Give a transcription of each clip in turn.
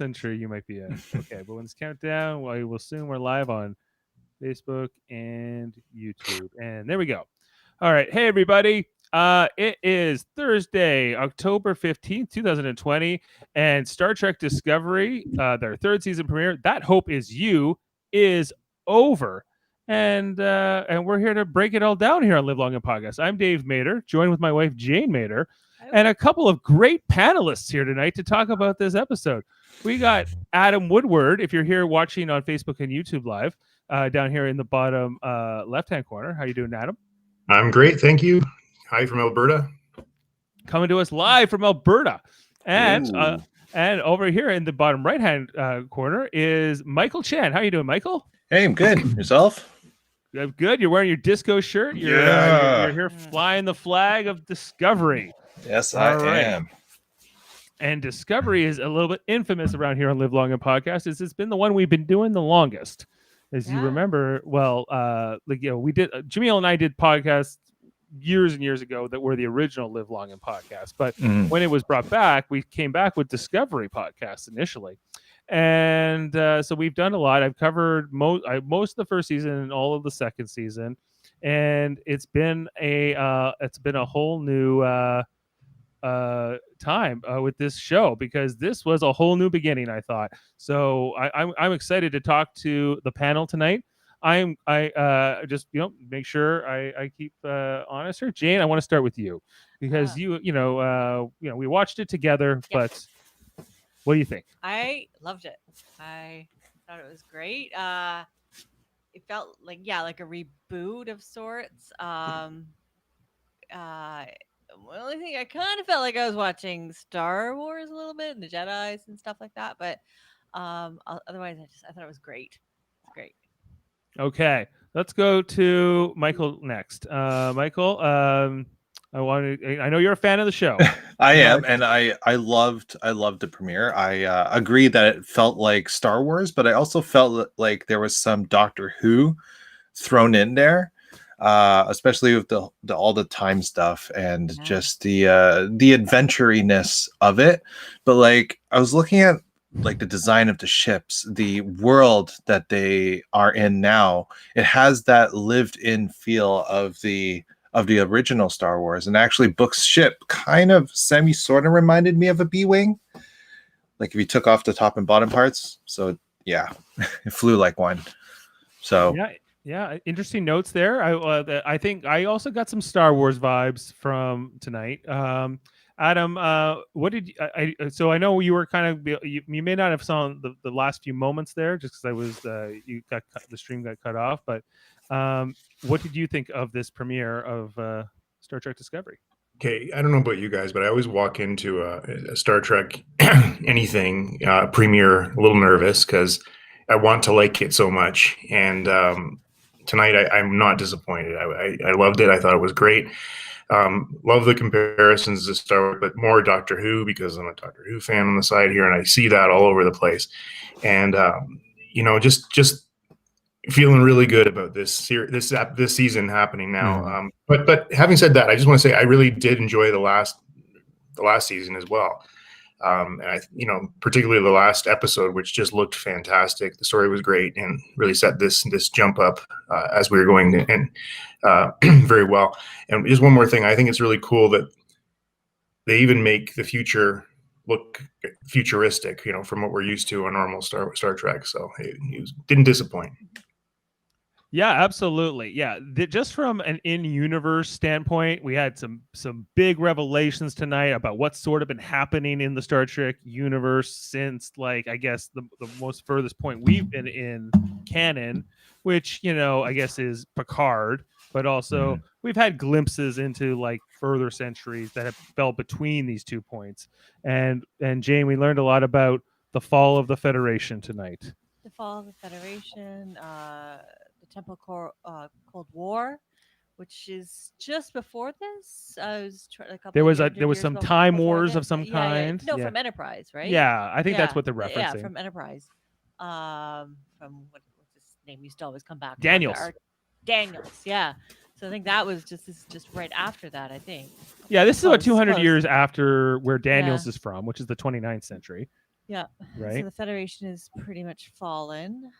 century you might be in. Okay, but when it's countdown, well, we'll soon we're live on Facebook and YouTube. And there we go. All right. Hey everybody. It is Thursday, October 15th, 2020, and Star Trek Discovery, their third season premiere, That Hope Is You, is over. And we're here to break it all down here on Live Long and Podcast. I'm Dave Mader, joined with my wife Jane Mader, and a couple of great panelists here tonight to talk about this episode. We got Adam Woodward, if you're here watching on Facebook and YouTube Live, down here in the bottom left-hand corner. How you doing, Adam? I'm great, thank you. Hi from Alberta. Coming to us live from Alberta. And over here in the bottom right-hand corner is Michael Chan. How you doing, Michael? Hey, I'm good. Yourself? Good. You're wearing your disco shirt. You're here flying the flag of Discovery. Yes, I am. And Discovery is a little bit infamous around here on Live Long and Podcast. It's been the one we've been doing the longest. As you remember, well, we did, Jaemeel and I did podcasts years and years ago that were the original Live Long and Podcast. But when it was brought back, we came back with Discovery podcasts initially. And so we've done a lot. I've covered most of the first season and all of the second season. And it's been a whole new time with this show, because this was a whole new beginning, I thought. So I'm excited to talk to the panel tonight. I just make sure I keep honest here. Jane, I want to start with you, because we watched it together. But what do you think? I loved it. I thought it was great. It felt like a reboot of sorts. The only thing, I kind of felt like I was watching Star Wars a little bit, and the Jedis and stuff like that. But otherwise, I thought it was great. It's great. Okay, let's go to Michael next. Michael, I know you're a fan of the show. I am, and I loved the premiere. I agree that it felt like Star Wars, but I also felt like there was some Doctor Who thrown in there. Especially with all the time stuff and just the adventuriness of it. But like, I was looking at like the design of the ships, the world that they are in now. It has that lived-in feel of the original Star Wars, and actually Book's ship kind of sort of reminded me of a B-wing. Like if you took off the top and bottom parts. So yeah, it flew like one. So yeah, interesting notes there. I think I also got some Star Wars vibes from tonight. Adam, what did you, so I know you were kind of, you may not have saw the last few moments there, just because I was the stream got cut off. But what did you think of this premiere of Star Trek Discovery? Okay, I don't know about you guys, but I always walk into a Star Trek anything premiere a little nervous, because I want to like it so much. And tonight, I'm not disappointed. I loved it. I thought it was great. Love the comparisons to Star Wars, but more Doctor Who, because I'm a Doctor Who fan on the side here, and I see that all over the place. And just feeling really good about this season happening now. But having said that, I just want to say I really did enjoy the last season as well. And particularly the last episode, which just looked fantastic. The story was great and really set this jump up as we were going and very well. And just one more thing, I think it's really cool that they even make the future look futuristic, from what we're used to on normal Star Trek. So it didn't disappoint. Yeah, absolutely. Yeah, just from an in-universe standpoint, we had some big revelations tonight about what's sort of been happening in the Star Trek universe since, like, I guess the most furthest point we've been in canon, which, I guess is Picard. But also we've had glimpses into like further centuries that have fell between these 2 points. And Jane, we learned a lot about the fall of the Federation tonight. The fall of the Federation, the Temple Cold War, which is just before this. There was some time wars of some kind. No, from Enterprise, right? Yeah, I think that's what they're referencing. Yeah, from Enterprise. From what's his name used to always come back. Daniels, yeah. So I think that was just right after that, I think. Yeah, this is about 200 years after where Daniels is from, which is the 29th century. Yeah. So right? the Federation is pretty much fallen.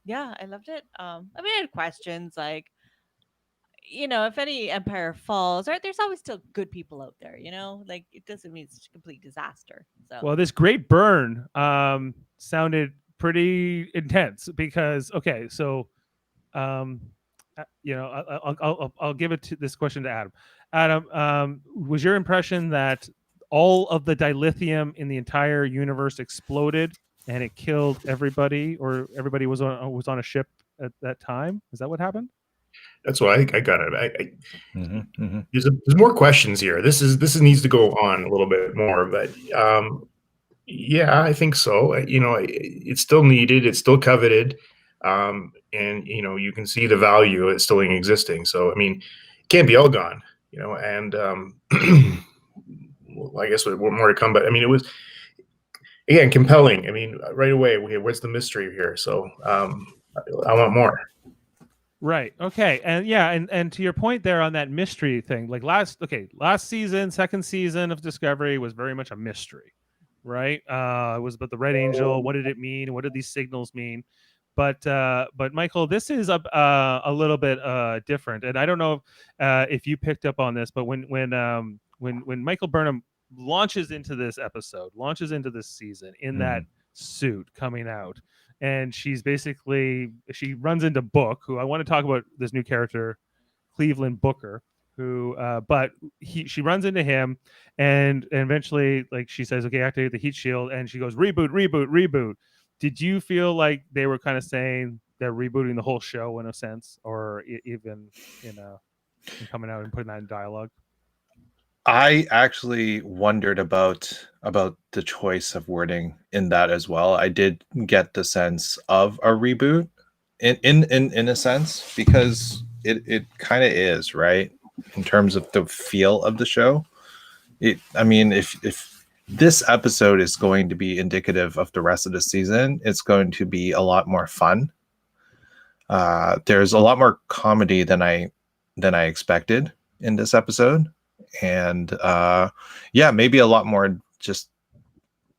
Yeah, I loved it. I mean, I had questions like, if any empire falls, right, there's always still good people out there, like it doesn't mean it's a complete disaster. So Well, this great burn sounded pretty intense because okay, so I'll give it to this question to Adam. Adam, was your impression that all of the dilithium in the entire universe exploded and it killed everybody, or everybody was on a ship at that time? Is that what happened? That's why I got it. Mhm. There's more questions here. This needs to go on a little bit more, but yeah, I think so. It's still needed. It's still coveted, and you can see the value of it still existing. So I mean, it can't be all gone. And well, I guess more to come. But I mean, it was again compelling. I mean, right away, what's the mystery here? So I want more. Right. Okay. And yeah, and to your point there on that mystery thing, like last season, second season of Discovery was very much a mystery, right? It was about the Red Angel. What did it mean? What did these signals mean? But Michael, this is a little bit different, and I don't know if you picked up on this, but when Michael Burnham launches into this episode, launches into this season in that suit coming out, and she runs into Book, who I want to talk about this new character, Cleveland Booker, who but she runs into him, and eventually, like, she says, okay, activate the heat shield, and she goes, reboot. Did you feel like they were kind of saying they're rebooting the whole show in a sense, or even in coming out and putting that in dialogue? I actually wondered about the choice of wording in that as well. I did get the sense of a reboot in a sense, because it kind of is, right, in terms of the feel of the show. I mean, if this episode is going to be indicative of the rest of the season, it's going to be a lot more fun. There's a lot more comedy than I expected in this episode, and maybe a lot more just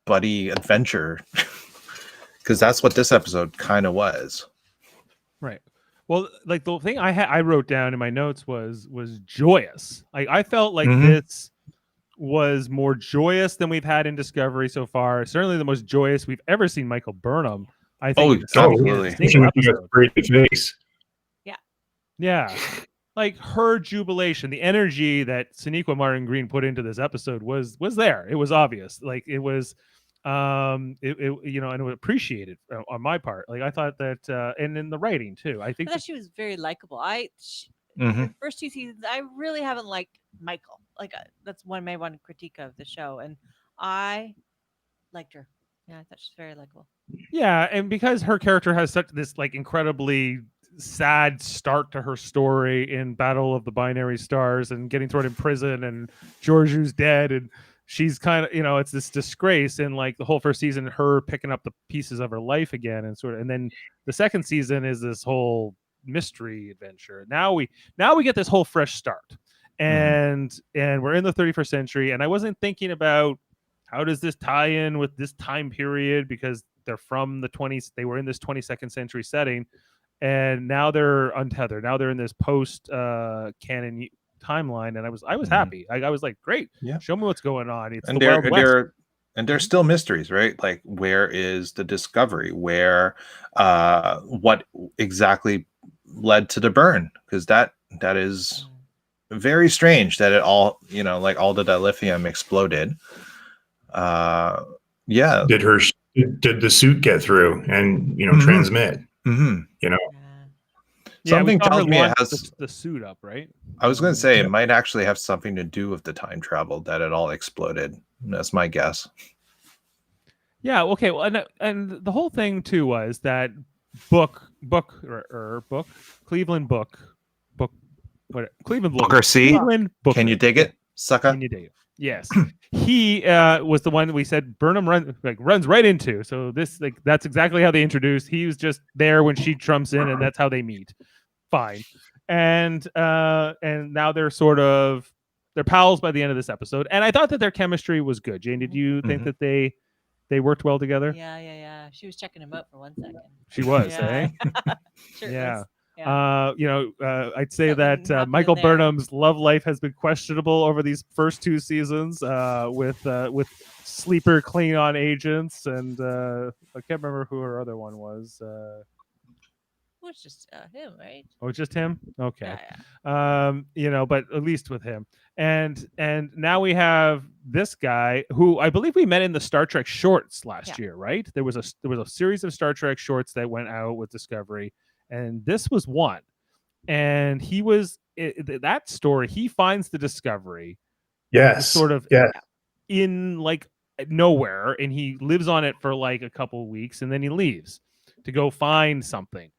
buddy adventure, because that's what this episode kind of was. Right. Well, like the thing I wrote down in my notes was joyous. Like I felt like this was more joyous than we've had in Discovery so far. Certainly the most joyous we've ever seen Michael Burnham. I think. Absolutely. Great face. Yeah. Like her jubilation, the energy that Sonequa Martin Green put into this episode was there. It was obvious. Like it was, and it was appreciated on my part. Like I thought that, and in the writing too. I think thought she was very likable. Mhm. The first 2 seasons, I really haven't liked Michael. Like that's one critique of the show, and I liked her. Yeah, I thought she's very likable. Yeah, and because her character has such this like incredibly sad start to her story in Battle of the Binary Stars and getting thrown in prison, and Georgiou's dead, and she's kind of, it's this disgrace, and like the whole first season, her picking up the pieces of her life again, and then the second season is this whole mystery adventure. Now we get this whole fresh start, and we're in the 31st century, and I wasn't thinking about how does this tie in with this time period, because they're from the 20s, they were in this 22nd century setting, and now they're untethered. Now they're in this post canon timeline, and I was happy. I was like, great, show me what's going on. It's And the Wild West. And there's still mysteries, right? Like, where is the Discovery? Where what exactly led to the burn? Because that is very strange that it all, like all the dilithium exploded. Did the suit get through and transmit? Something tells me it has the suit up, right? I was going to say it might actually have something to do with the time travel, that it all exploded. That's my guess. Yeah. Okay. Well, and the whole thing too was that Cleveland Booker C. Cleveland Booker. Can you dig it, sucker? Can you dig it? Yes. He was the one we said Burnham runs right into. So that's exactly how they introduced. He was just there when she trumps in, and that's how they meet. Fine. And now they're they're pals by the end of this episode, and I thought that their chemistry was good. Jane, did you think that they worked well together? Yeah. She was checking him out for 1 second. She was, Yeah. eh? Shirtless. Yeah. I'd say Something that happened Michael in there. Burnham's love life has been questionable over these first 2 seasons with sleeper Klingon agents, and I can't remember who her other one was. It was just him, right? Oh, just him? Okay. Yeah. But at least with him. And now we have this guy who I believe we met in the Star Trek shorts last year, right? There was a series of Star Trek shorts that went out with Discovery, and this was one. And he was that story. He finds the Discovery, sort of in like nowhere, and he lives on it for like a couple of weeks, and then he leaves to go find something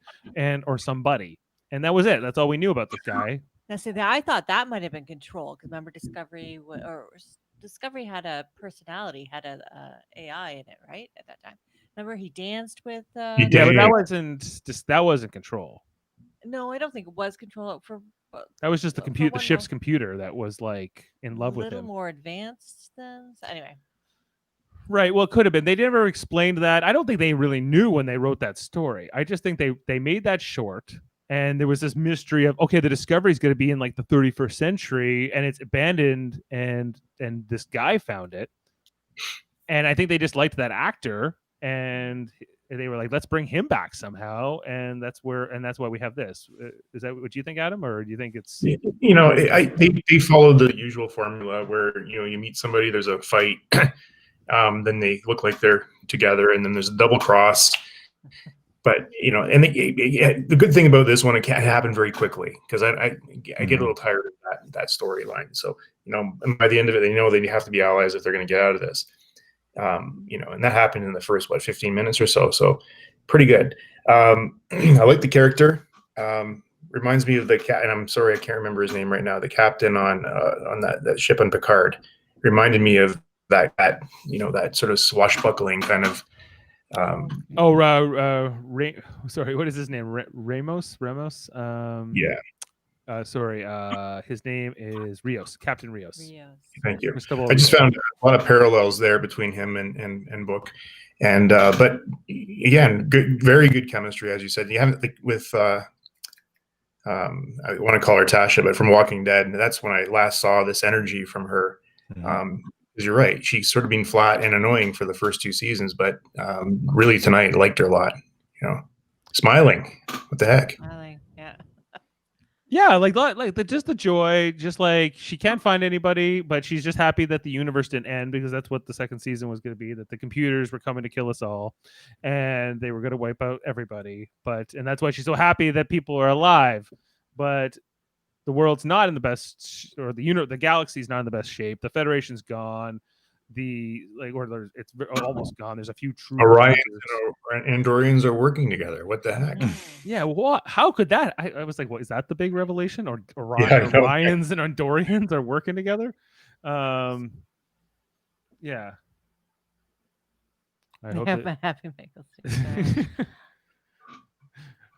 or somebody, and that was it. That's all we knew about this guy. Now, see, I thought that might have been Control, because remember Discovery had a personality, had a AI in it, right? At that time, remember he danced with. He Yeah, but did. that wasn't Control. No, I don't think it was Control. That was just the ship's computer that was like in love with him. A little more advanced than. So anyway. Right. Well, it could have been. They never explained that. I don't think they really knew when they wrote that story. I just think they made that short, and there was this mystery of, okay, the Discovery is going to be in like the 31st century, and it's abandoned, and this guy found it, and I think they just liked that actor, and they were like, let's bring him back somehow, and that's why we have this. Is that what you think, Adam, or do you think it's? They followed the usual formula where you meet somebody, there's a fight. Then they look like they're together, and then there's a double cross. But and the good thing about this one, it can't happen very quickly, because I get a little tired of that storyline. So and by the end of it, they know they have to be allies if they're going to get out of this. And that happened in the first 15 minutes or so. So pretty good. I like the character. Reminds me of the cat, and I'm sorry I can't remember his name right now. The captain on that ship on Picard reminded me of that sort of swashbuckling kind of. Sorry, what is his name? Ramos. His name is Rios, Captain Rios. Thank you. I just found a lot of parallels there between him and Book, and but again, very good chemistry, as you said. You haven't with I want to call her Tasha, but from Walking Dead, and that's when I last saw this energy from her. Because you're right, she's sort of been flat and annoying for the first 2 seasons, but really tonight I liked her a lot. Smiling. What the heck? Smiling, yeah. Yeah, like just the joy, just like she can't find anybody, but she's just happy that the universe didn't end, because that's what the second season was going to be, that the computers were coming to kill us all, and they were going to wipe out everybody. And that's why she's so happy that people are alive, but the world's not in the best, or the galaxy's not in the best shape. The Federation's gone. It's almost gone. There's a few true Orion and Andorians are working together. What the heck? Yeah, what? How could that? I was like, what is that? The big revelation? Or Orions and Andorians are working together? Yeah. I hope happy Michael.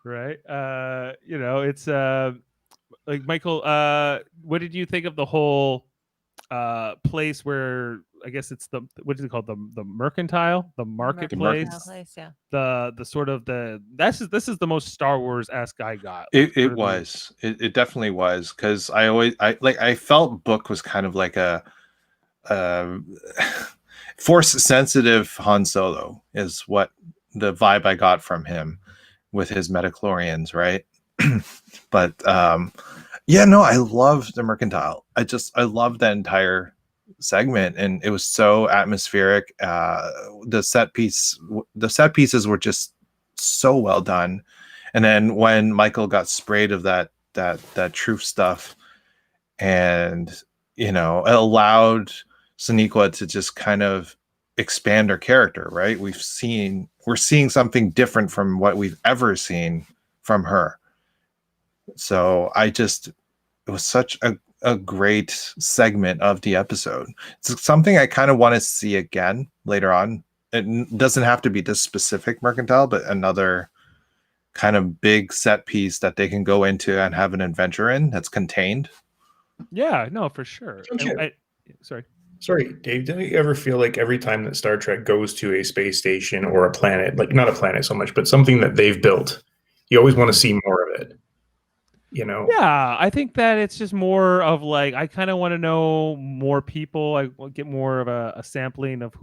Right. It's like Michael. What did you think of the whole place where, I guess it's what is it called, the mercantile, the marketplace, the sort of this is the most Star Wars-esque I got. It definitely was, because I felt Book was kind of like a force sensitive Han Solo, is what the vibe I got from him with his metachlorians, right? But I loved the mercantile. I loved that entire segment, and it was so atmospheric. The set pieces were just so well done. And then when Michael got sprayed of that truth stuff, and it allowed Sonequa to just kind of expand her character, right? We're seeing something different from what we've ever seen from her. So it was such a great segment of the episode. It's something I kind of want to see again later on. It doesn't have to be this specific mercantile, but another kind of big set piece that they can go into and have an adventure in that's contained. Yeah, no, for sure. Don't And you- sorry. Sorry, Dave, don't you ever feel like every time that Star Trek goes to a space station or a planet, like not a planet so much, but something that they've built, you always want to see more of it? You know? Yeah, I think that it's just more of like I kind of want to know more people. I want to get more of a sampling of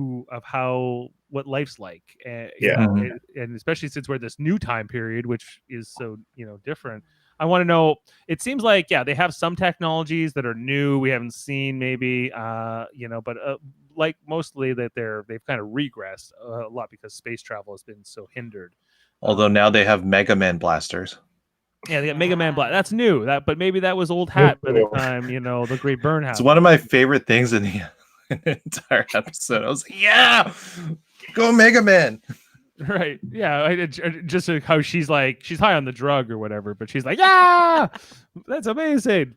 how what life's like, Yeah. Mhm. and especially since we're this new time period, which is so different. I want to know. It seems like they have some technologies that are new we haven't seen maybe, but like mostly that they've kind of regressed a lot because space travel has been so hindered. Although now they have Mega Man blasters. Yeah, they got Mega Man Black. That's new. But maybe that was old Oh, hat by the time the Great Burn It's happened. one of my favorite things in the entire episode. I was like, yeah, go Mega Man. Right. Yeah. Just how she's high on the drug or whatever, but she's like, yeah, that's amazing.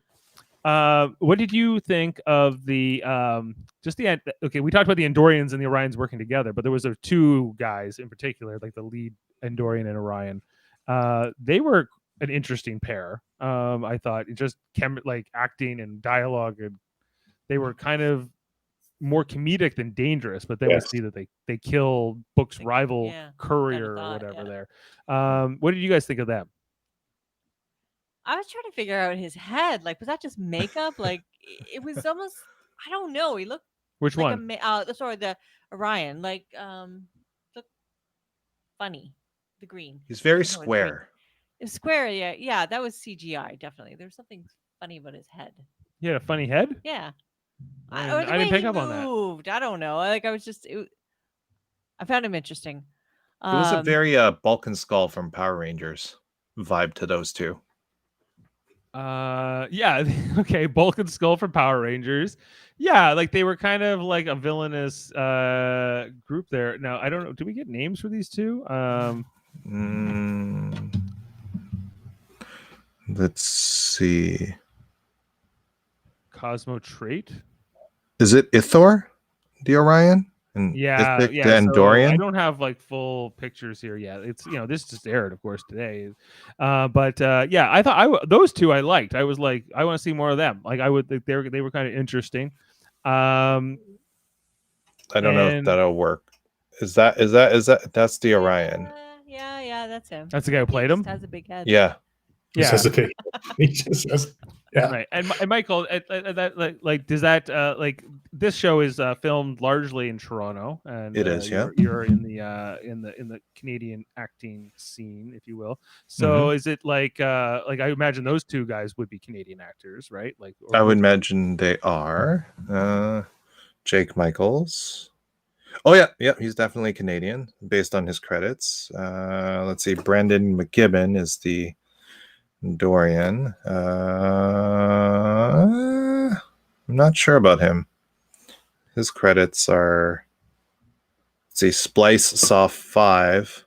What did you think of the okay? We talked about the Andorians and the Orions working together, but there was two guys in particular, like the lead Andorian and Orion. They were an interesting pair. I thought just like acting and dialogue, and they were kind of more comedic than dangerous. But then Yes. we see that they kill Book's rival yeah, courier thought, or whatever. yeah. There. What did you guys think of them? I was trying to figure out his head. Like, was that just makeup? Like, it was almost. I don't know. He looked Which like one? sorry, the Orion. Like, looked funny. The green. He's very I know it's green. square. It's square. Yeah. That was CGI. Definitely. There was something funny about his head. He had a funny head. Yeah. I Or didn't, the I didn't way pick he up on that. moved. I don't know. Like, I was just. I found him interesting. It was a very Balkan Skull from Power Rangers vibe to those two. Yeah. Okay. Bulk and Skull from Power Rangers. Yeah, like they were kind of like a villainous group there. Now I don't know. Do we get names for these two? Let's see. Cosmo Trait. Is it Ithor, the Orion? And Yeah, Ithic, yeah. the So Andorian? I don't have like full pictures here yet. It's this just aired, of course, today. But yeah, I thought those two I liked. I was like, I want to see more of them. Like I would think they were kind of interesting. I don't know if that'll work. Is that that's the Orion? Yeah, that's him. That's the guy who played He him. just has a big head. Yeah. He says it. He just says, yeah. Right. And Michael, that like does that like this show is filmed largely in Toronto, and It is, yeah. You're in the Canadian acting scene, if you will. So is it like I imagine those two guys would be Canadian actors, right? Like I would imagine they are. Jake Michaels. Oh yeah, he's definitely Canadian based on his credits. Let's see, Brandon McGibbon is the Dorian. I'm not sure about him. His credits are, let's see, Splice saw 5,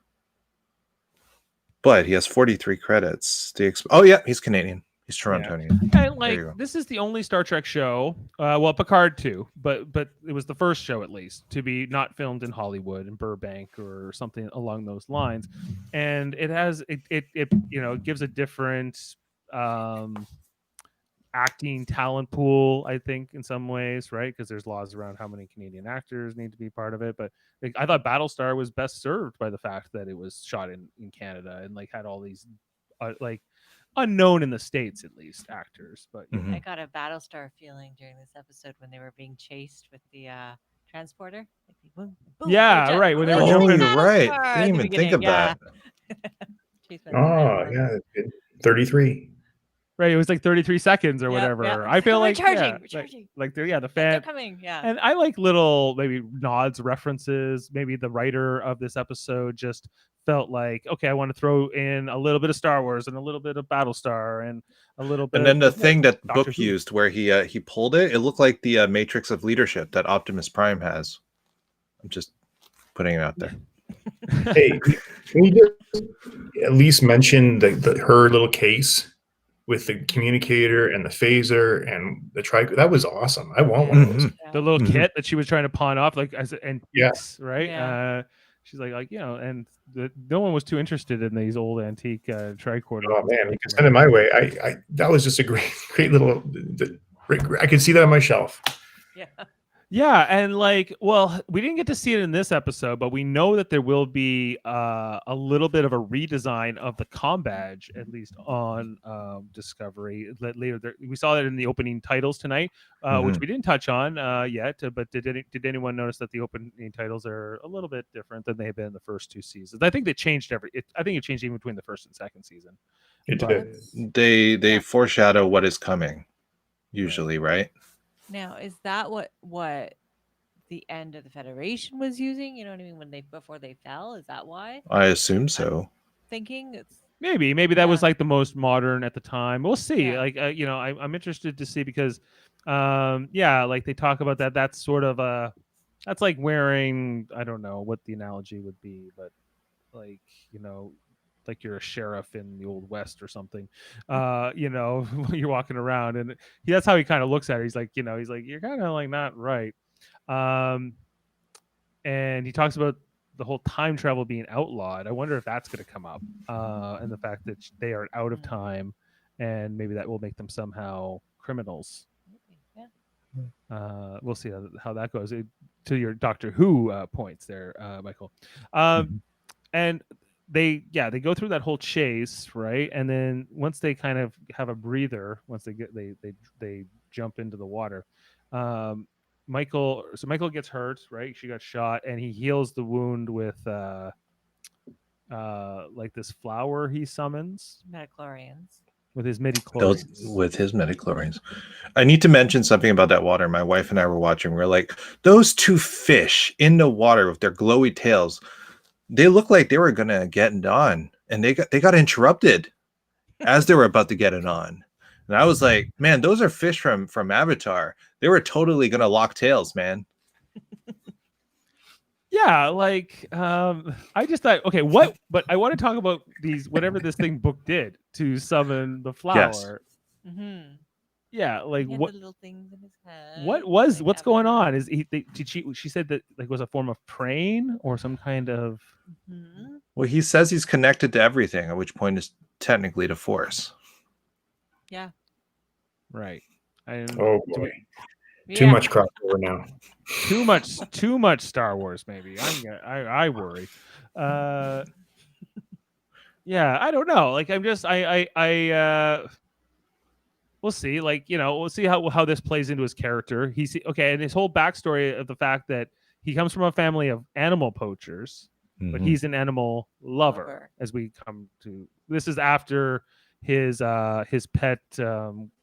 but he has 43 credits. Oh yeah, he's Canadian. He's Torontonian. And this is the only Star Trek show, well, Picard too, but it was the first show at least to be not filmed in Hollywood, in Burbank or something along those lines, and it has it gives a different acting talent pool, I think, in some ways, right? Because there's laws around how many Canadian actors need to be part of it. But I thought Battlestar was best served by the fact that it was shot in Canada and like had all these like unknown in the States, at least, actors. But I got a Battlestar feeling during this episode when they were being chased with the transporter. Like, boom, boom, yeah, right. When they were Oh, jumping, you're right. I didn't even think of that. Oh, yeah. 33. Right, it was like 33 seconds or whatever. Yep. I feel we're like charging. like the They're fan coming. Yeah. and I like little maybe nods, references. Maybe the writer of this episode just felt like, okay, I want to throw in a little bit of Star Wars and a little bit of Battlestar and a little bit. And then the of thing that Doctor Book Who. used, where he pulled it, it looked like the Matrix of Leadership that Optimus Prime has. I'm just putting it out there. Hey, can we just at least mention her little case with the communicator and the phaser and the tricorder? That was awesome. I want one of those. The little Mhm. kit that she was trying to pawn off, like as antiques, right? Yeah. She's like and no one was too interested in these old antique tricorder. Oh man, you can send it my way. I that was just a great little I could see that on my shelf. Yeah. Yeah, and like, well, we didn't get to see it in this episode, but we know that there will be a little bit of a redesign of the comm badge, at least on Discovery. Later, we saw that in the opening titles tonight, which we didn't touch on yet. But did anyone notice that the opening titles are a little bit different than they have been in the first two seasons? I think they changed I think it changed even between the first and second season. It But- did. They Yeah. foreshadow what is coming, usually, right? Now, is that what the end of the Federation was using? You know what I mean? Before they fell, is that why? I assume so. Thinking it's Maybe that was Yeah. like the most modern at the time. We'll see. Yeah. Like I'm interested to see because like they talk about that. That's sort of that's like wearing, I don't know what the analogy would be, but like like you're a sheriff in the old west or something. You're walking around and that's how he kind of looks at it. He's like, you're kind of like not right. And he talks about the whole time travel being outlawed. I wonder if that's going to come up, and the fact that they are out of time, and maybe that will make them somehow criminals. yeah. We'll see how that goes. To your Doctor Who points there, Michael, and they go through that whole chase, right? And then once they kind of have a breather, once they jump into the water. Michael gets hurt, right? She got shot, and he heals the wound with like this flower he summons Metachlorians. with his midichlorians. With his metachlorians. I need to mention something about that water. My wife and I were watching. We're like, those two fish in the water with their glowy tails, they look like they were gonna get it on, and they got interrupted as they were about to get it on. And I was like, man, those are fish from Avatar. They were totally gonna lock tails, man. Yeah, like I just thought, okay, but I want to talk about whatever this thing book did to summon the flower. Yes. Mm-hmm. Yeah, like He had what the little things in his head. what's going on? Is she said that like was a form of praying or some kind of Mm-hmm. Well, he says he's connected to everything, at which point is technically to Force. Yeah. right. Oh boy, Yeah. too much crossover now. too much Star Wars maybe. I worry. Yeah, I don't know. Like I'm just we'll see. Like, we'll see how this plays into his character. And his whole backstory of the fact that he comes from a family of animal poachers, but he's an animal lover. As we come to, this is after his pet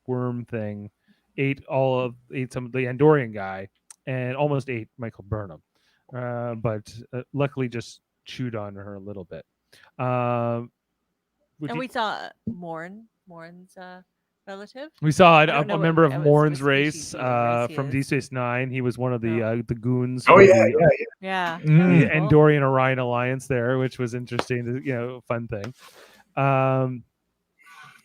worm thing ate some of the Andorian guy and almost ate Michael Burnham, but luckily just chewed on her a little bit. And we saw Morn's relative. We saw I don't know a member of what Morn's species race he is. from Deep Space Nine. He was one of the goons. Oh for yeah, the, Yeah. the Mm. Cool. Andorian Orion alliance there, which was interesting. Fun thing.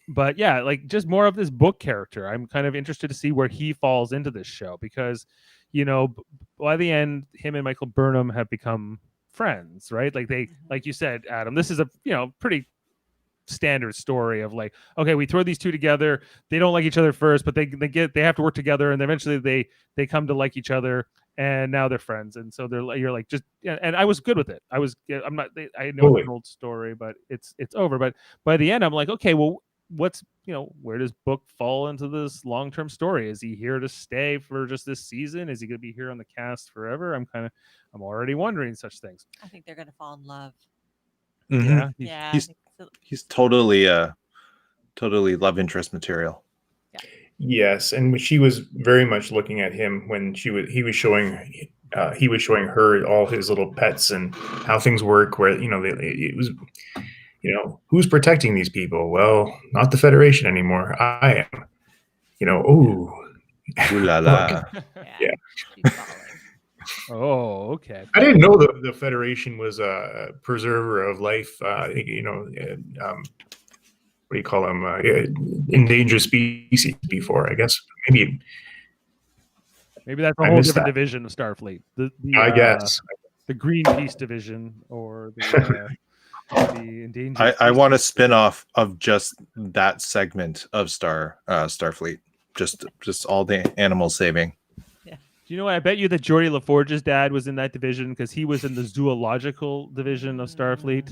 But yeah, like just more of this book character. I'm kind of interested to see where he falls into this show because, by the end, him and Michael Burnham have become friends, right? Like like you said, Adam, this is a pretty standard story of like, okay, we throw these two together. They don't like each other first, but they have to work together, and eventually they come to like each other, and now they're friends. And so you're like just, and I was good with it. I know it's an old story, but it's over. But by the end, I'm like, okay, well, what's where does Book fall into this long-term story? Is he here to stay for just this season? Is he going to be here on the cast forever? I'm already wondering such things. I think they're gonna fall in love. Mhm. Yeah. He's totally love interest material. Yes, and she was very much looking at him when he was showing her all his little pets and how things work. Where it was, who's protecting these people? Well, not the Federation anymore. I am. Ooh la la. Yeah. She's falling. Oh, okay. I didn't know the Federation was a preserver of life. What do you call them? Endangered species before, I guess. Maybe that's a I whole missed different that. division of Starfleet. I guess. The Greenpeace division or the endangered. I want a spin-off of just that segment of Starfleet. just all the animal saving. Do you know what? I bet you that Geordie LaForge's dad was in that division because he was in the zoological division of Starfleet.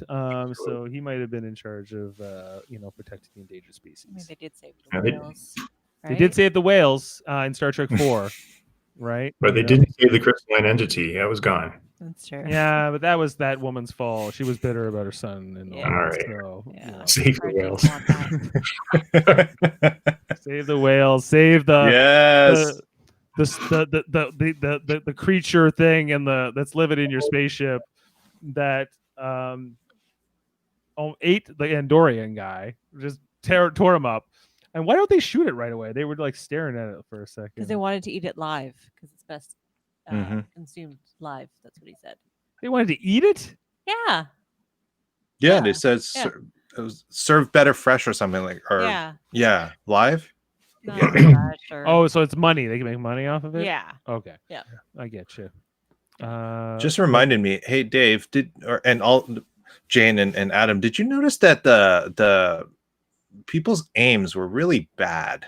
So he might have been in charge of, protecting the endangered species. I mean, they did save Yeah, the they- whales. They did save the whales in Star Trek 4, right? But they didn't save the crystalline entity. That was gone. That's true. Yeah, but that was that woman's fault. She was bitter about her son. And Yeah. all that, All right. so, Yeah. Save the Hard to whales. want that. save the whales, save the Yes. the creature thing and that's living in your spaceship that ate the Andorian guy, just tore him up. And why don't they shoot it right away? They were like staring at it for a second. Because they wanted to eat it live, because it's best Mhm. consumed live. That's what he said. They wanted to eat it? Yeah. Yeah, they Yeah. said Yeah. it was served better fresh or something like, or Yeah. live. Not fresh or... Oh, so it's money. They can make money off of it? Yeah. Okay. Yeah. I get you. Just reminded me, hey Dave, Jane and Adam, did you notice that the people's aims were really bad?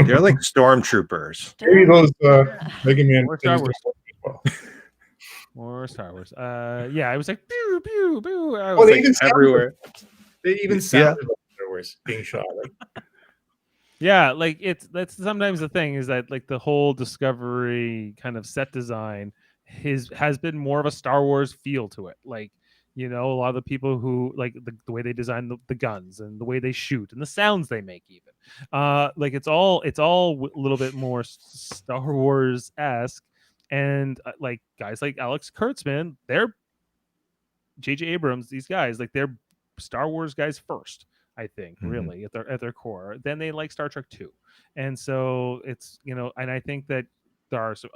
They're like stormtroopers. Maybe those Mega Man Or Star things Wars. don't work as well. Or Star Wars. Yeah, it was like pew pew pew. I Oh, was they like, even sounded- everywhere. They even Yeah. sounded like Star Wars being shot. Like, yeah, like that's sometimes the thing is that like the whole Discovery kind of set design has been more of a Star Wars feel to it. Like, a lot of the people who like the way they design the guns and the way they shoot and the sounds they make, even like it's all a little bit more Star Wars esque. And like guys like Alex Kurtzman, they're J.J. Abrams, these guys, like they're Star Wars guys first, I think, Mhm. really at their core. Then they like Star Trek 2. And so it's, and I think that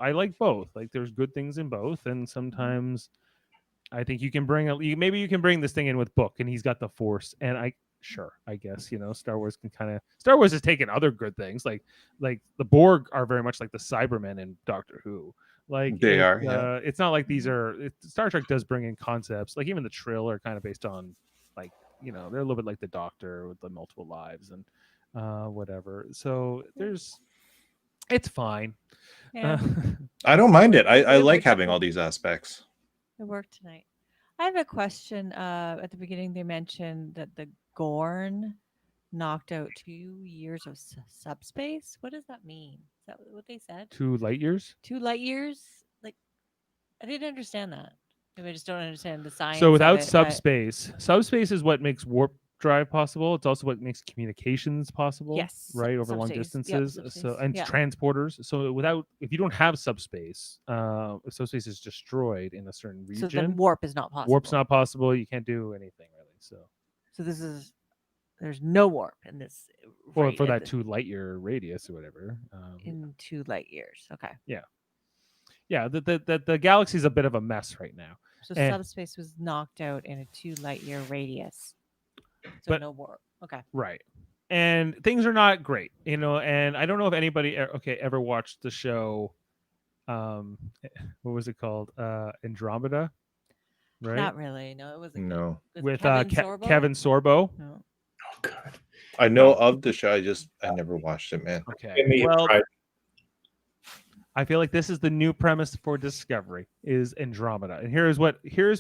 I like both. Like there's good things in both. And sometimes I think you can maybe you can bring this thing in with Book and he's got the Force. And I guess, Star Wars has taken other good things. Like the Borg are very much like the Cybermen in Doctor Who. Like They are, yeah. it's not like these are Star Trek does bring in concepts like even the Trill are kind of based on like they're a little bit like the Doctor with the multiple lives and whatever. So it's fine. Yeah. I don't mind it. I It like works having well. all these aspects. It worked tonight. I have a question. At the beginning, they mentioned that the Gorn knocked out 2 years of subspace. What does that mean? Is that what they said? 2 light years. 2 light years? Like, I didn't understand that. Maybe I just don't understand the science. So without of it, subspace is what makes warp drive possible. It's also what makes communications possible. Yes, right, over long subspace. Yep, distances. So subspace. and Yeah. transporters. So if you don't have subspace, if subspace is destroyed in a certain So region, then warp is not possible. warp's not possible. You can't do anything really. So there's no warp in this. for right for at that the- 2 light year radius or whatever. in 2 light years. Okay. Yeah, the galaxy's a bit of a mess right now. So Eh. subspace was knocked out in a 2 light year radius. So But- no warp. Okay. Right. And things are not great, and I don't know if anybody ever watched the show what was it called? Andromeda, right? Not really. No, it wasn't. good. No, Was it With Kevin Sorbo? Kevin Sorbo. No. oh God. I know of the show. I never watched it, man. Okay. They may have Well, tried. I feel like this is the new premise for Discovery is Andromeda. And here's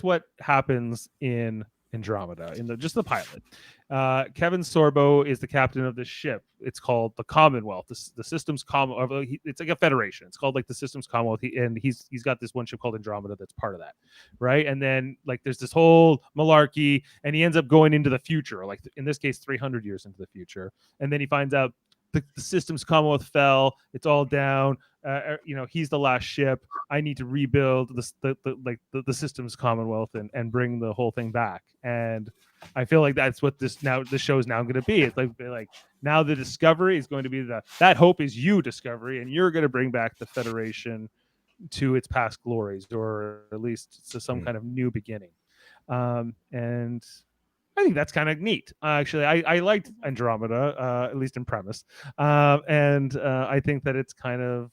what happens in Andromeda in just the pilot. Kevin Sorbo is the captain of this ship. It's called the Commonwealth, the Systems Commonwealth. It's like a federation. It's called like the Systems Commonwealth. And he's got this one ship called Andromeda that's part of that, right? And then like there's this whole malarkey, and he ends up going into the future, like in this case 300 years into the future, and then he finds out the Systems Commonwealth fell. It's all down. He's the last ship. I need to rebuild the Systems Commonwealth and bring the whole thing back. And I feel like that's what this show is now going to be. It's like now the Discovery is going to be that hope is you, Discovery, and you're going to bring back the Federation to its past glories, or at least to some kind of new beginning. And I think that's kind of neat. Actually, I liked Andromeda, at least in premise, and I think that it's kind of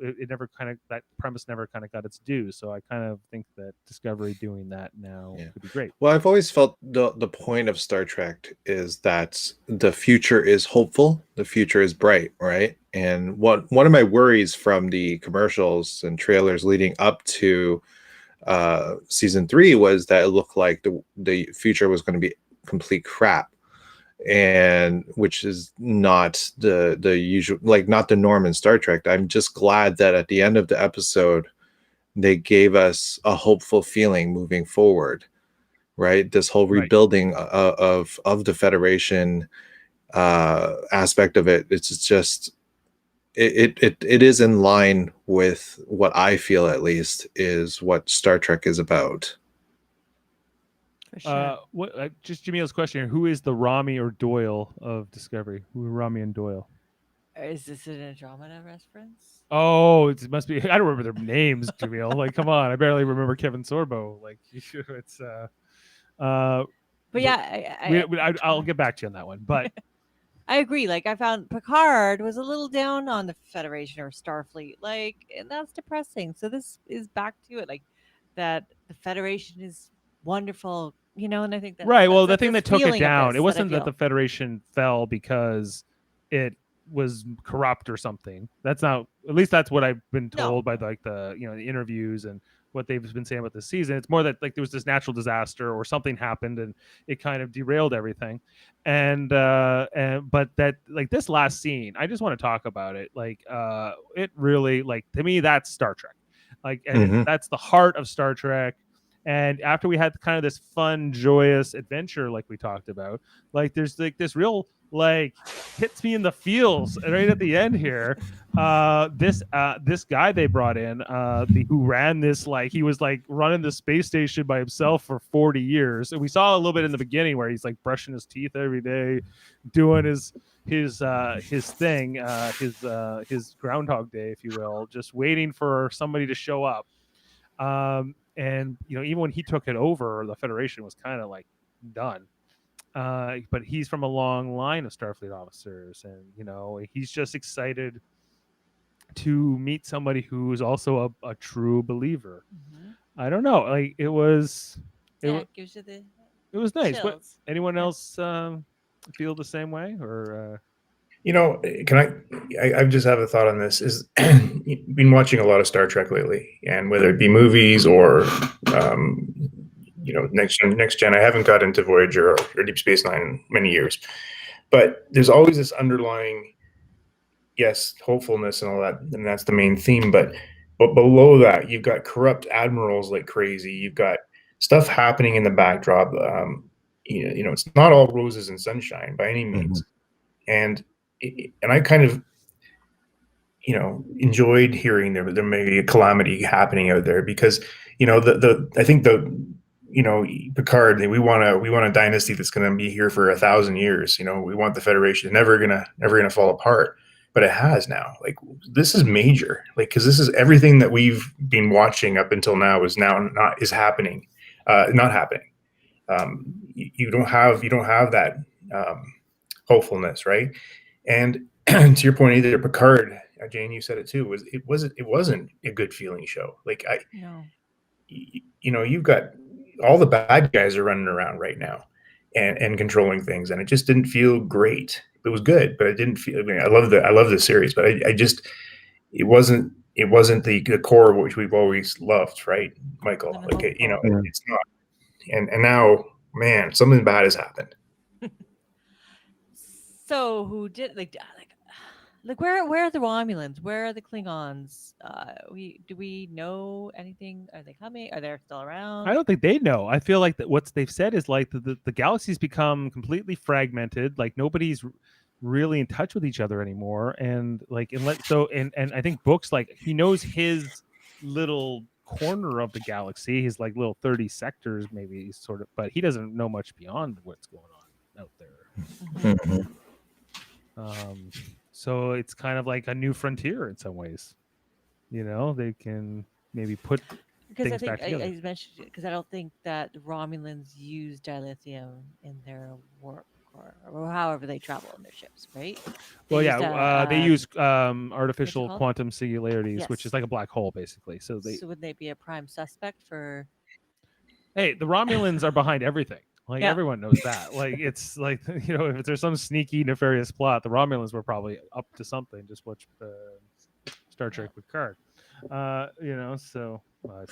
it never kind of that premise never kind of got its due. So I kind of think that Discovery doing that now Yeah. could be great. Well, I've always felt the point of Star Trek is that the future is hopeful, the future is bright, right? And one of my worries from the commercials and trailers leading up to season 3 was that it looked like the future was going to be complete crap, and which is not the usual, like not the norm in Star Trek. I'm just glad that at the end of the episode they gave us a hopeful feeling moving forward, right? This whole Right. rebuilding of the Federation aspect of it, it's just it is in line with what I feel, at least, is what Star Trek is about. For sure. What? Just Jameel's question here: who is the Rami or Doyle of Discovery? Who are Rami and Doyle? Is this an Andromeda reference? Oh, it must be. I don't remember their names, Jameel. Like, come on, I barely remember Kevin Sorbo. Like, it's But yeah, I'll get back to you on that one. But I agree. Like I found Picard was a little down on the Federation or Starfleet, like, and that's depressing. So this is back to it, like that the Federation is wonderful, you know. And I think that right. Well, the that's thing the that took it feeling of down, this it that I wasn't that feel. the Federation fell because it was corrupt or something. That's not. At least that's what I've been No. told by like the the interviews and what they've been saying about this season. It's more that like there was this natural disaster or something happened and it kind of derailed everything. And but that like this last scene, I just want to talk about it. Like it really, like, to me, that's Star Trek. Like, and Mhm. that's the heart of Star Trek. And after we had kind of this fun, joyous adventure, like we talked about, like there's like this real like hits me in the feels right at the end here. This guy they brought in, who ran this, like he was like running the space station by himself for 40 years. And we saw a little bit in the beginning where he's like brushing his teeth every day, doing his thing, his Groundhog Day, if you will, just waiting for somebody to show up. And even when he took it over, the Federation was kind of like done. But he's from a long line of Starfleet officers, and he's just excited to meet somebody who is also a true believer. Mhm. I don't know, like it was It gives you the it was nice. But chills. anyone Yeah. else feel the same way, or Can I just have a thought on this. Is been watching a lot of Star Trek lately, and whether it be movies or next gen. I haven't got into Voyager or Deep Space Nine in many years, but there's always this underlying, yes, hopefulness and all that, and that's the main theme. But below that, you've got corrupt admirals like crazy. You've got stuff happening in the backdrop. It's not all roses and sunshine by any means. And I kind of enjoyed hearing there may be a calamity happening out there, because I think Picard, we want a dynasty that's going to be here for 1,000 years. We want the Federation never gonna fall apart, but it has now. Like, this is major, like, because this is everything that we've been watching up until now is happening, not happening. You don't have that hopefulness, right? And to your point, either Picard, Jane, you said it too, it wasn't a good feeling show. Like, No. you've got all the bad guys are running around right now and controlling things, and it just didn't feel great. It was good, but it didn't feel. I mean, I love the series, but I just it wasn't the core of which we've always loved, right, Michael? And Like, hopeful. it's not. And now, man, something bad has happened. So who did like where are the Romulans? Where are the Klingons? Do we know anything? Are they coming? Are they still around? I don't think they know. I feel like that what they've said is like the galaxy's become completely fragmented. Like nobody's really in touch with each other anymore. And like and I think Book's like he knows his little corner of the galaxy, his like little 30 sectors maybe sort of, but he doesn't know much beyond what's going on out there. Mhm. So it's kind of like a new frontier in some ways. They can maybe put because I things think back together. I mentioned it because I don't think that the Romulans use dilithium in their work or however they travel in their ships, right? Well, use yeah, they use artificial called? quantum singularities, which Yes. is like a black hole, basically. So they, So would they be a prime suspect for? hey, the Romulans are behind everything. Like Yeah. everyone knows that. Like it's like if there's some sneaky nefarious plot, the Romulans were probably up to something. Just watch Star Trek Picard. So spoilers.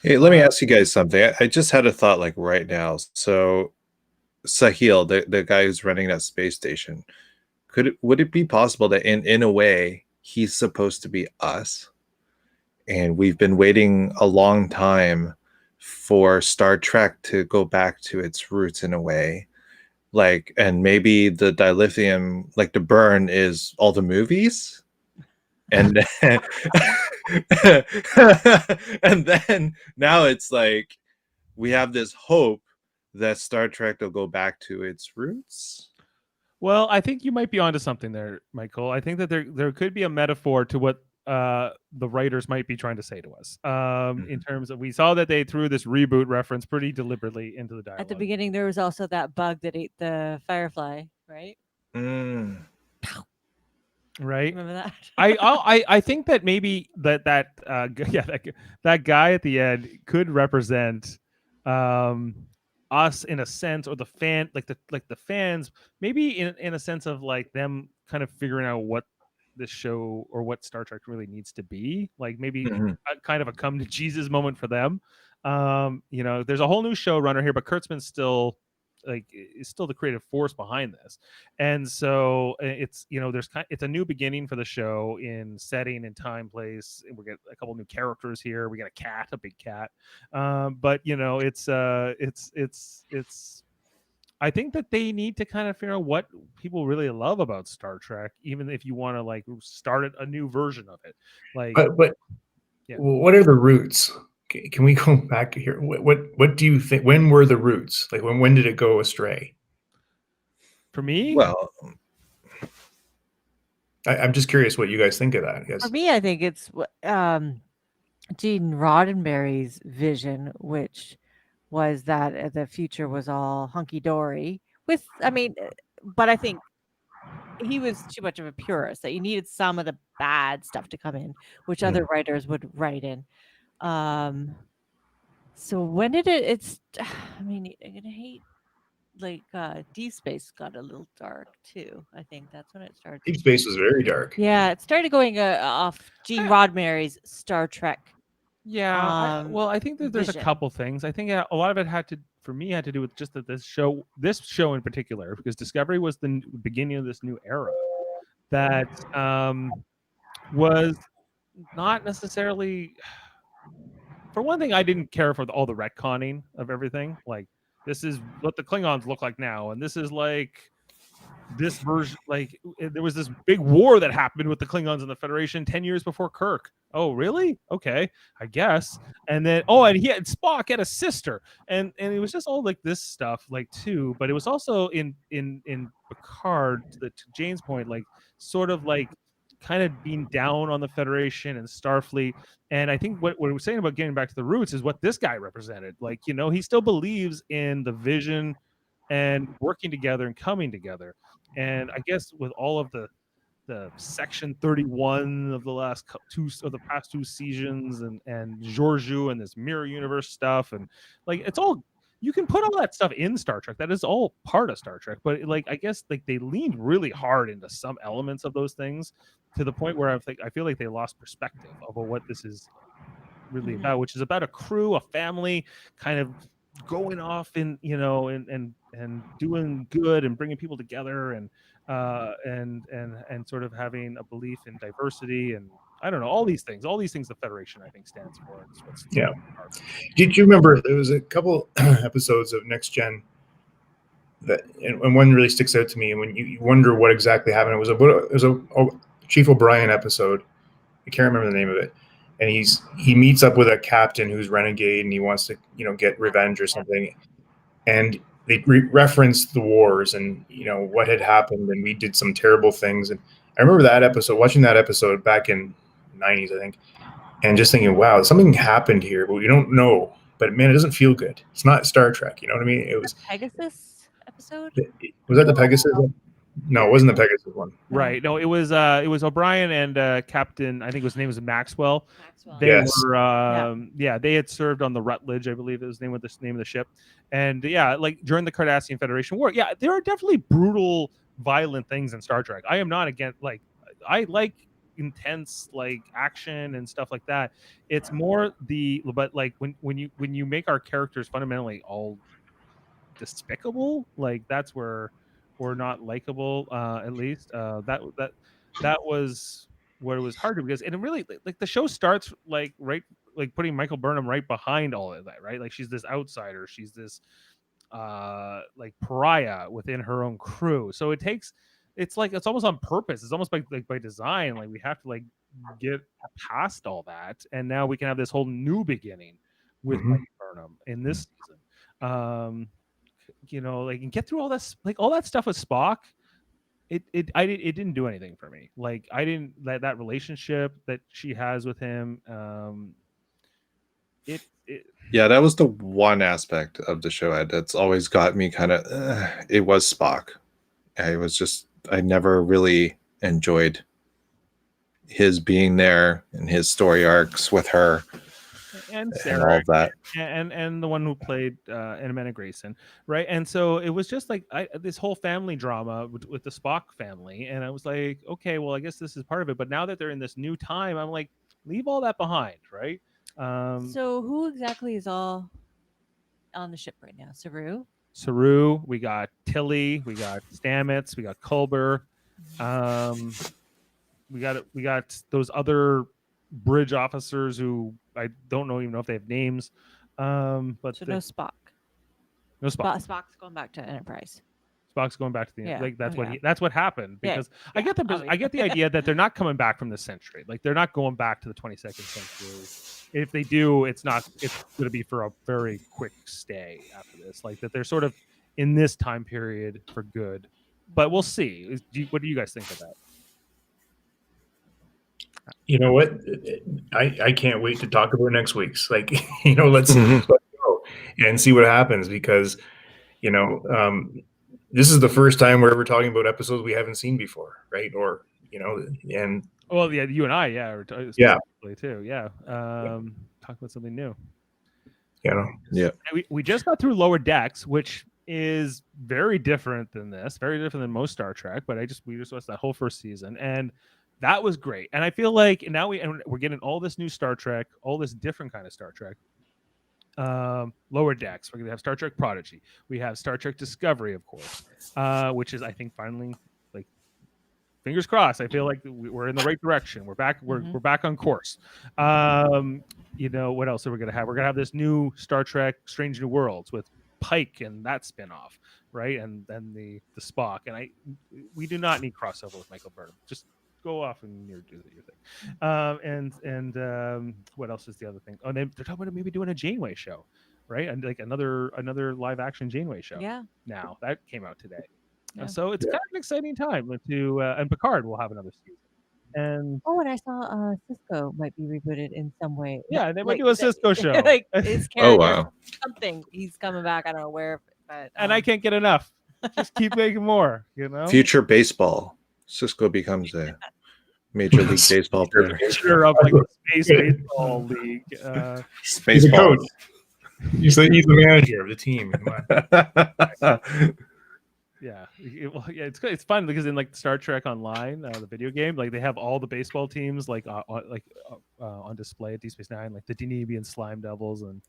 Hey, let me ask you guys something. I just had a thought like right now. So Sahil, the guy who's running that space station, would it be possible that in a way he's supposed to be us? And we've been waiting a long time for Star Trek to go back to its roots in a way. Like, and maybe the dilithium, like the burn, is all the movies, and then, and then now it's like we have this hope that Star Trek will go back to its roots. Well, I think you might be onto something there, Michael. I think that there could be a metaphor to what the writers might be trying to say to us. In terms of, we saw that they threw this reboot reference pretty deliberately into the dialogue. At the beginning, there was also that bug that ate the firefly, right? Right. Remember that? I think that maybe that guy at the end could represent us in a sense, or the fans, maybe in a sense of like them kind of figuring out what this show or what Star Trek really needs to be. Like maybe kind of a come to Jesus moment for them. There's a whole new showrunner here, but Kurtzman's still is still the creative force behind this, and so it's it's a new beginning for the show in setting and time, place. We get a couple new characters here. We got a big cat, but it's I think that they need to kind of figure out what people really love about Star Trek, even if you want to like start a new version of it. Like, but yeah. What are the roots? Can we go back here? What do you think? When were the roots? Like when did it go astray? For me, well, I'm just curious what you guys think of that. For me, I think it's Gene Roddenberry's vision, which was that the future was all hunky dory. But I think he was too much of a purist, that you needed some of the bad stuff to come in, which other writers would write in. So when did it's? I mean, I'm gonna hate like Deep Space got a little dark too. I think that's when it started. Deep Space was very dark. Yeah, it started going off Gene Roddenberry's Star Trek. Yeah, I think that there's a couple things. I think a lot of it had to do with just that this show in particular, because Discovery was the beginning of this new era that was not necessarily. For one thing, I didn't care for all the retconning of everything. Like, this is what the Klingons look like now, and this is like this version. Like, there was this big war that happened with the Klingons and the Federation 10 years before Kirk. Oh, really? Okay, I guess. And then, and Spock had a sister, and it was just all like this stuff, like too. But it was also in Picard, to Jane's point, like sort of like kind of being down on the Federation and Starfleet. And I think what we're saying about getting back to the roots is what this guy represented. Like, he still believes in the vision and working together and coming together. And I guess with all of the Section 31 of the past two seasons and Georgiou and this mirror universe stuff, and like it's all, you can put all that stuff in Star Trek. That is all part of Star Trek. But like, I guess like they leaned really hard into some elements of those things to the point where I feel like they lost perspective of what this is really about, which is about a crew, a family, kind of going off and doing good and bringing people together and sort of having a belief in diversity and I don't know, all these things the Federation I think stands for. Did you remember there was a couple episodes of Next Gen that, and one really sticks out to me, and when you wonder what exactly happened, it was a Chief O'Brien episode. I can't remember the name of it. And he meets up with a captain who's renegade and he wants to, get revenge or something. And they reference the wars and, what had happened. And we did some terrible things. And I remember that episode, watching that episode back in the 90s, I think. and just thinking, wow, something happened here, but we don't know. But man, it doesn't feel good. It's not Star Trek. You know what I mean? It was. Pegasus episode. Was that the Pegasus? No, it wasn't the Pegasus one. Right. No, it was O'Brien and Captain, I think his name was Maxwell. Maxwell. They Yes. were they had served on the Rutledge, I believe it was the name of the ship. And yeah, like during the Cardassian Federation War. Yeah, there are definitely brutal, violent things in Star Trek. I am not against, like, I like intense like action and stuff like that. It's more but like when you make our characters fundamentally all despicable, like that's where we're not likable, at least that was where it was harder, because and it really, like, the show starts like right, like putting Michael Burnham right behind all of that, right? Like she's this outsider, she's this like pariah within her own crew. So it's like it's almost on purpose, it's almost like by design, like we have to like get past all that, and now we can have this whole new beginning with Mhm. Michael Burnham in this season. Like, and get through all this, like all that stuff with Spock. It didn't do anything for me. Like I didn't that relationship that she has with him. Yeah, that was the one aspect of the show that's always got me kind of. It was Spock. I never really enjoyed his being there and his story arcs with her and and Sarah all of that. and the one who played Amanda Grayson, right? And so it was just like this whole family drama with the Spock family, and I was like, okay, well, I guess this is part of it. But now that they're in this new time, I'm like, leave all that behind, right? So who exactly is all on the ship right now? Saru, we got Tilly, we got Stamets, we got Culber, we got those other bridge officers who I don't even know if they have names, but So no Spock. no Spock. Spock's going back to Enterprise. Spock's going back to the Yeah. like that's Oh, what yeah. that's what happened, Yeah. because Yeah, I get the idea that they're not coming back from the century, like they're not going back to the 22nd century. If they do, it's going to be for a very quick stay after this, like that they're sort of in this time period for good, but we'll see. What do you guys think of that? You know what? I can't wait to talk about next week's. Like, let's go and see what happens, because, this is the first time we're ever talking about episodes we haven't seen before, right? Or, and Well, yeah, you and I, yeah, Yeah. too, yeah. Talk about something new. Yeah. We just got through Lower Decks, which is very different than this, very different than most Star Trek. But we just watched that whole first season, and that was great. And I feel like now we're getting all this new Star Trek, all this different kind of Star Trek. Lower Decks. We're gonna have Star Trek Prodigy. We have Star Trek Discovery, of course, which is, I think, finally, like, fingers crossed. I feel like we're in the right direction. We're back. We're back on course. What else are we gonna have? We're gonna have this new Star Trek Strange New Worlds with Pike and that spinoff, right? And then the Spock. And we do not need crossover with Michael Burnham. Just go off and do your thing. And what else is the other thing? Oh, they're talking about maybe doing a Janeway show, right? And like another live action Janeway show. Yeah. Now that came out today. Yeah. So it's kind of an exciting time to and Picard will have another season. And and I saw Cisco might be rebooted in some way. yeah, they might do a Cisco show. Like his Oh, character, wow. something. He's coming back. I don't know where, but And I can't get enough. Just keep making more. Future baseball. Cisco becomes a Major League Baseball player. Future of like the space baseball league. He's a Spaceball. coach. He's the manager of the team. Come on. Yeah, it's fun because in like Star Trek Online, the video game, like they have all the baseball teams like on display at Deep Space Nine, like the Denebian Slime Devils and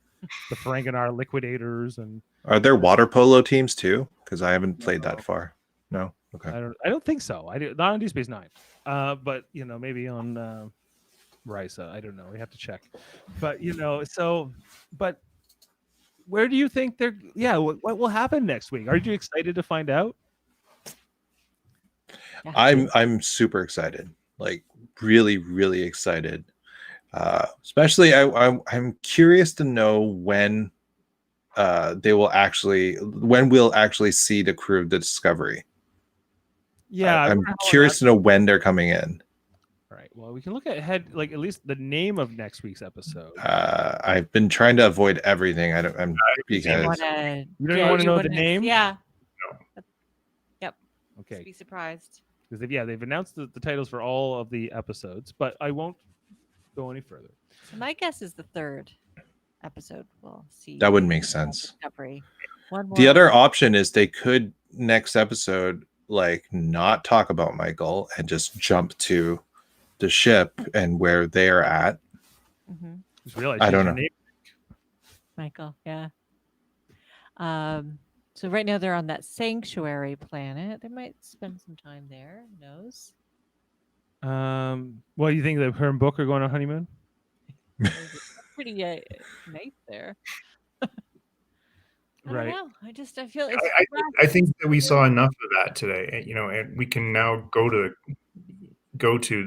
the Ferenginar Liquidators, and Are there water polo teams too? Because I haven't played that far. No. Okay. I don't think so. I do not on Deep Space Nine, but maybe on Risa. I don't know. We have to check. But but where do you think they're? Yeah, what will happen next week? Are you excited to find out? I'm super excited. Like really, really excited. Especially I'm curious to know when we'll actually see the crew of the Discovery. Yeah, I'm curious to know when they're coming in. Right. Well, we can look ahead, like at least the name of next week's episode. I've been trying to avoid everything. I'm Do you because wanna? You don't even want to know the name? Yeah. No. Yep. Okay. Just be surprised. Because they've announced the titles for all of the episodes, but I won't go any further. So my guess is the third episode. We'll see. that would make sense. Discovery. One more. The other option is they could next episode like not talk about Michael and just jump to the ship and where they're at. Mhm. Just realized I she's don't your know. name. Michael. Yeah. So right now they're on that sanctuary planet. They might spend some time there. Who knows? Well, you think that her and Book are going on honeymoon? Pretty nice there. I Right. don't know. I feel it's I think that we saw enough of that today, and we can now go to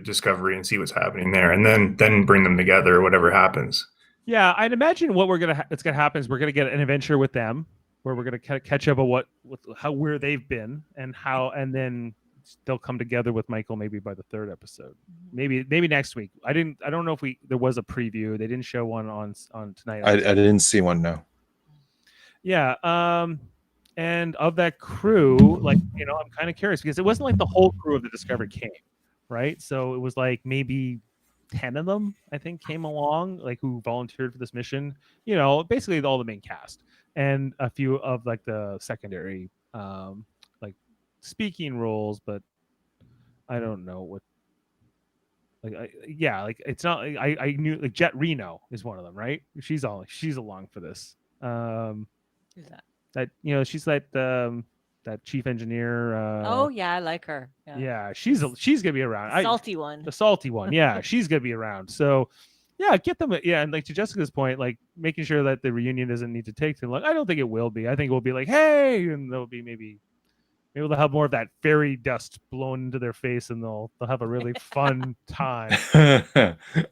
Discovery and see what's happening there, and then bring them together, whatever happens. Yeah, I'd imagine what it's gonna happen is we're gonna get an adventure with them, where we're gonna catch up on where they've been and then they'll come together with Michael maybe by the third episode, maybe next week. I don't know if there was a preview. They didn't show one on tonight. I didn't see one. No. Yeah. And of that crew, like, I'm kind of curious because it wasn't like the whole crew of the Discovery came, right? So it was like maybe 10 of them, I think, came along, like who volunteered for this mission. Basically all the main cast and a few of like the secondary, like speaking roles, but I don't know what. Like it's not. I knew like Jet Reno is one of them, right? She's along for this. Who's that? That she's that chief engineer. Oh yeah, I like her. Yeah, she's gonna be around. Salty one. The salty one. Yeah, she's gonna be around. So, yeah, get them. Yeah, and like to Jessica's point, like making sure that the reunion doesn't need to take too long. I don't think it will be. I think it will be like, hey, and they'll be maybe they'll have more of that fairy dust blown into their face, and they'll have a really fun time.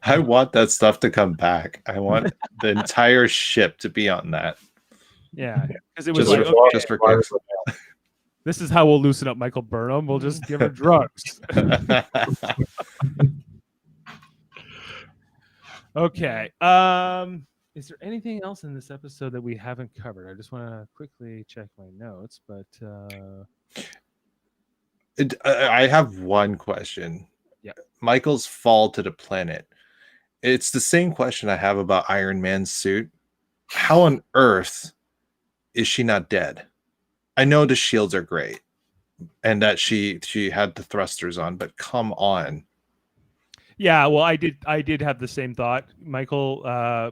I want that stuff to come back. I want the entire ship to be on that. Yeah, because it was Just like, for- okay, just for kicks. this is how we'll loosen up Michael Burnham. We'll just give her drugs. Okay. Is there anything else in this episode that we haven't covered? I just want to quickly check my notes, but I have one question. Yeah. Michael's fall to the planet. It's the same question I have about Iron Man's suit. How on earth is she not dead? I know the shields are great and that she had the thrusters on, but come on. yeah, well, I did have the same thought, Michael,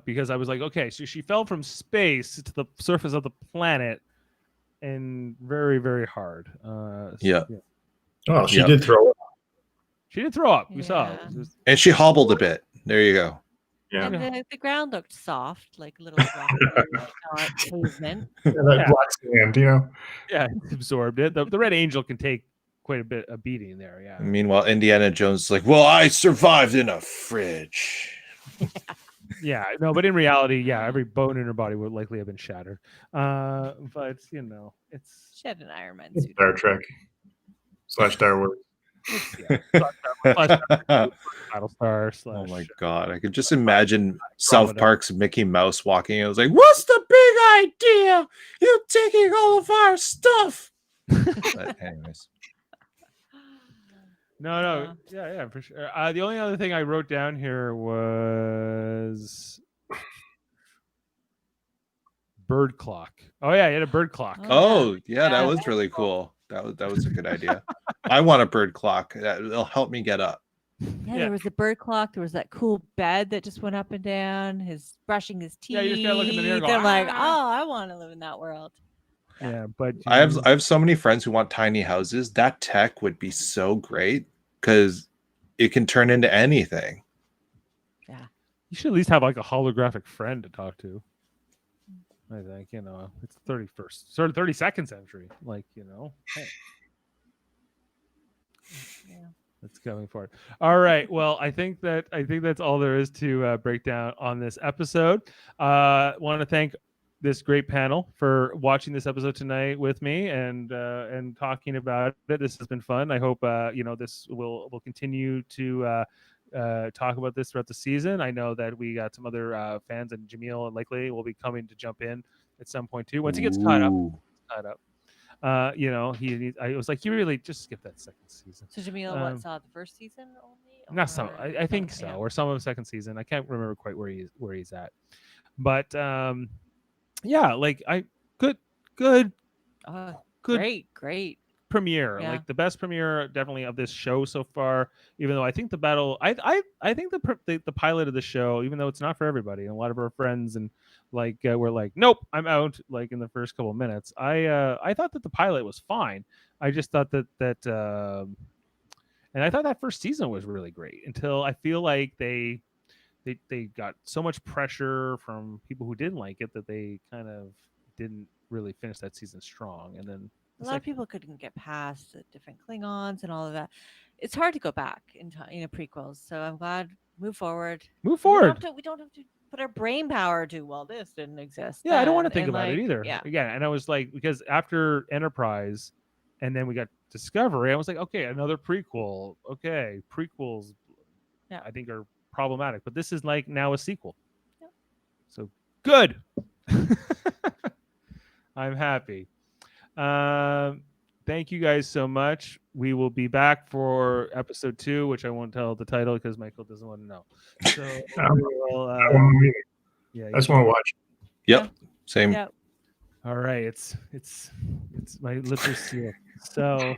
because I was like, okay, so she fell from space to the surface of the planet, and very, very hard. Yeah. Oh, she Yep. did throw up. She did throw up. We saw. Yeah. It was- And she hobbled a bit. There you go. Yeah, And the ground looked soft, like little rocky, not pavement. that Yeah. black sand, yeah, it absorbed it. The Red Angel can take quite a bit of beating there. Yeah. Meanwhile, Indiana Jones is like, well, I survived in a fridge. Yeah, no, but in reality, yeah, every bone in her body would likely have been shattered. But it's She had an Iron Man It's suit. Star Trek / Star Wars. yeah, Battlestar / Oh my god. I could just imagine South Andromeda. Park's Mickey Mouse walking in. I was like, what's the big idea? You're taking all of our stuff. But anyways. No, yeah, for sure. The only other thing I wrote down here was bird clock. Oh yeah, you had a bird clock. Oh, yeah, that Yeah, was really cool. That was a good idea. I want a bird clock. That'll help me get up. Yeah, Yeah. there was a bird clock. There was that cool bed that just went up and down. His brushing his teeth. Yeah, you just gotta look in the mirror and go, I'm like, "Ah." oh, I want to live in that world. Yeah, but I have so many friends who want tiny houses. That tech would be so great because it can turn into anything. you should at least have like a holographic friend to talk to. I think it's the 32nd century. Like hey. Yeah. That's going for it. All right. Well, I think that's all there is to break down on this episode. Want to thank this great panel for watching this episode tonight with me and talking about it. This has been fun. I hope this will continue to talk about this throughout the season. I know that we got some other fans, and Jaemeel likely will be coming to jump in at some point too. Once he gets caught up, Ooh. caught up. You know, he needs, I was like, you really just skip that second season. So Jaemeel, what, saw the first season only? Not some, or- I think oh, so, yeah. or some of the second season. I can't remember quite where he's at, but yeah, like good, good, Oh, good great. premiere, Yeah. like the best premiere definitely of this show so far. Even though I think the battle, I think the pilot of the show, even though it's not for everybody, and a lot of our friends and like were like, nope, I'm out. Like in the first couple of minutes, I thought that the pilot was fine. I just thought and I thought that first season was really great until I feel like they got so much pressure from people who didn't like it that they kind of didn't really finish that season strong, and then A lot of people couldn't get past the different Klingons and all of that. It's hard to go back in time, prequels. So I'm glad move forward. move We forward. don't have to put our brain power to, well, this didn't exist. Yeah, I don't want to then, think and, about it like, either. Yeah. Again, and I was like, because after Enterprise, and then we got Discovery, I was like, okay, another prequel. Okay, prequels, Yeah. I think are problematic, but this is like now a sequel. Yeah. So good. I'm happy. Thank you guys so much. We will be back for episode 2, which I won't tell the title because Michael doesn't want to know. So we'll, yeah, I just want to watch. Yep. Same. Yeah. all right, it's my lips are sealed. So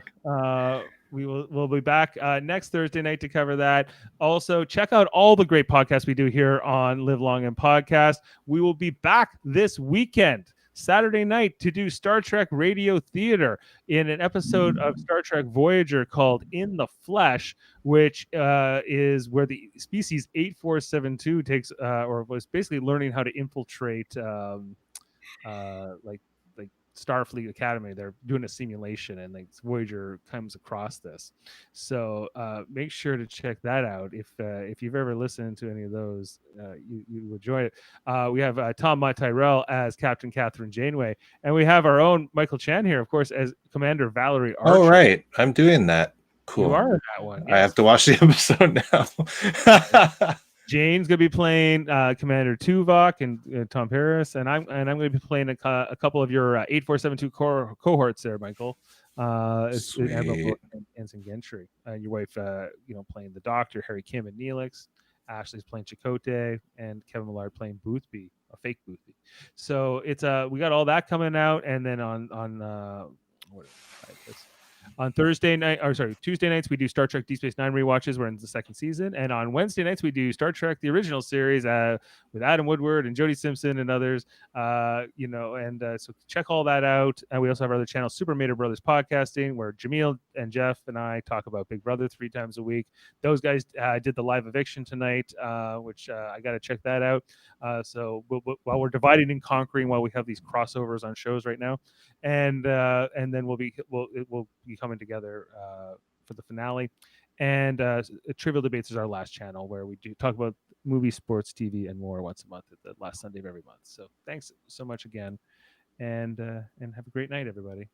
we'll be back next Thursday night to cover that. Also, check out all the great podcasts we do here on Live Long and Podcast. We will be back this weekend, Saturday night, to do Star Trek Radio Theater in an episode of Star Trek Voyager called In the Flesh, which is where the species 8472 takes or was basically learning how to infiltrate like Starfleet Academy. They're doing a simulation, and like Voyager comes across this. So make sure to check that out. If you've ever listened to any of those, you enjoy it. We have Tom Mott Tyrell as Captain Catherine Janeway, and we have our own Michael Chan here, of course, as Commander Valerie Archer. Oh, right. I'm doing that. Cool. You are in that one. I have to watch the episode now. Jane's gonna be playing Commander Tuvok and Tom Paris, and I'm gonna be playing a couple of your 8472 cohorts there, Michael. Admiral Ensign Gentry, and your wife, playing the Doctor, Harry Kim and Neelix. Ashley's playing Chakotay, and Kevin Millard playing Boothby, a fake Boothby. So it's we got all that coming out, and then on Tuesday nights, we do Star Trek Deep Space Nine rewatches. We're in the second season. And on Wednesday nights, we do Star Trek, the original series with Adam Woodward and Jodie Simpson and others. So check all that out. And we also have our other channel, Super Mater Brothers Podcasting, where Jaemeel and Jeff and I talk about Big Brother 3 times a week. Those guys did the live eviction tonight, which I got to check that out. So while we're dividing and conquering, while we have these crossovers on shows right now, and then we'll be coming together for the finale. And Trivial Debates is our last channel, where we do talk about movie, sports, TV, and more once a month at the last Sunday of every month. So thanks so much again, and have a great night, everybody.